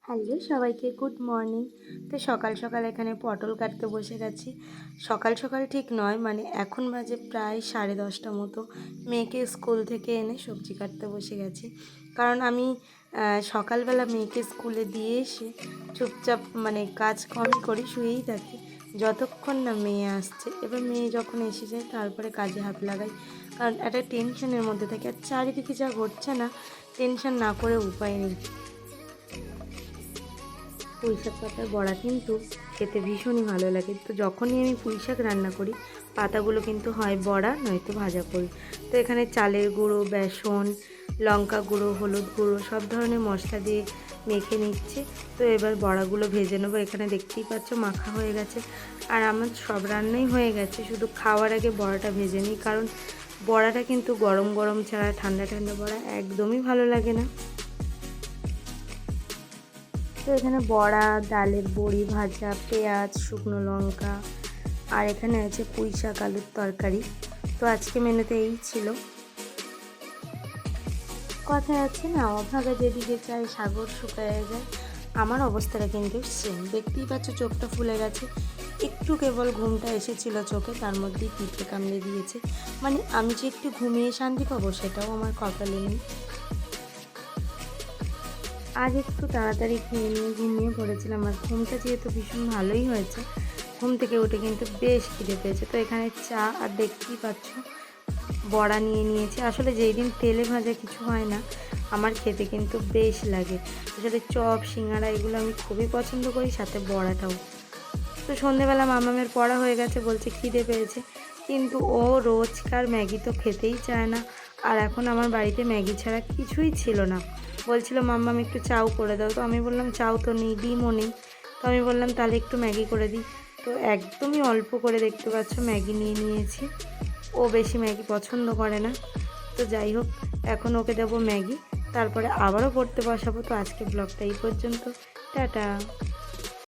Hello সবাইকে good morning. তো সকাল সকাল এখানে পটল কাটতে বসে গেছি। সকাল সকাল ঠিক নয়, মানে এখন বাজে প্রায় 10:30 মতো। মেয়েকে স্কুল থেকে এনে সবজি কাটতে বসে গেছি, কারণ আমি সকালবেলা মেয়েকে স্কুলে দিয়ে এসে চুপচাপ মানে কাজ কমই করি, শুয়েই থাকি যতক্ষণ না মেয়ে আসছে। এবার মেয়ে যখন এসে যায় তারপরে কাজে হাত লাগাই, কারণ একটা টেনশনের মধ্যে থাকি। আর চারিদিকে যা ঘটছে না, টেনশন না করে উপায় নেই। পুঁইশাক পাতার বড়া কিন্তু খেতে ভীষণই ভালো লাগে। তো যখনই আমি পুঁইশাক রান্না করি, পাতাগুলো কিন্তু হয় বড়া নয়তো ভাজা করি। তো এখানে চালের গুঁড়ো, বেসন, লঙ্কা গুঁড়ো, হলুদ গুঁড়ো সব ধরনের মশলা দিয়ে মেখে নিচ্ছি। তো এবার বড়াগুলো ভেজে নেবো। এখানে দেখতেই পাচ্ছ মাখা হয়ে গেছে। আর আমার সব রান্নাই হয়ে গেছে, শুধু খাওয়ার আগে বড়াটা ভেজে নিই, কারণ বড়াটা কিন্তু গরম গরম ছাড়া ঠান্ডা ঠান্ডা বড়া একদমই ভালো লাগে না। তো এখানে বড়া, ডালের বড়ি ভাজা, পেঁয়াজ, শুকনো লঙ্কা, আর এখানে আছে পুঁই শাক আলুর তরকারি। তো আজকে মেনুতে এই ছিল। কথায় আছে না, অভাগা যেদিকে চায় সাগর শুকায় যায়। আমার অবস্থাটা কিন্তু সেম। দেখতেই পাচ্ছ চোখটা ফুলে গেছে, একটু কেবল ঘুমটা এসেছিল চোখে, তার মধ্যেই পিঠে কামড়ে দিয়েছে। মানে আমি যে একটু ঘুমিয়ে শান্তি পাবো সেটাও আমার কপালে নেই। আজ একটু তাড়াতাড়ি খেয়ে নিয়ে ঘুমিয়ে পড়েছিলাম, আর ঘুমটা যেহেতু ভীষণ ভালোই হয়েছে, ঘুম থেকে উঠে কিন্তু বেশ খিদে পেয়েছে। তো এখানে চা আর দেখতেই পাচ্ছ বড়া নিয়ে নিয়েছি। আসলে যেই দিন তেলে ভাজা কিছু হয় না, আমার খেতে কিন্তু বেশ লাগে। আসলে চপ, সিঙ্গাড়া এগুলো আমি খুবই পছন্দ করি, সাথে বড়াটাও। তো সন্ধেবেলা মামামের পড়া হয়ে গেছে, বলছে খিদে পেয়েছে, কিন্তু ও রোজকার ম্যাগি তো খেতেই চায় না। আর এখন আমার বাড়িতে ম্যাগি ছাড়া কিছুই ছিল না। বলছিল মাম্মাম একটু চাউ করে দাও। তো আমি বললাম চাউ তো নেই, ডিমও নেই। তো আমি বললাম তাহলে একটু ম্যাগি করে দিই। তো একদমই অল্প করে, দেখতে পাচ্ছ, ম্যাগি নিয়ে নিয়েছি। ও বেশি ম্যাগি পছন্দ করে না। তো যাই হোক, এখন ওকে দেবো ম্যাগি, তারপরে আবারও পড়তে বসাবো। তো আজকে ব্লগটা এই পর্যন্ত। টাটা।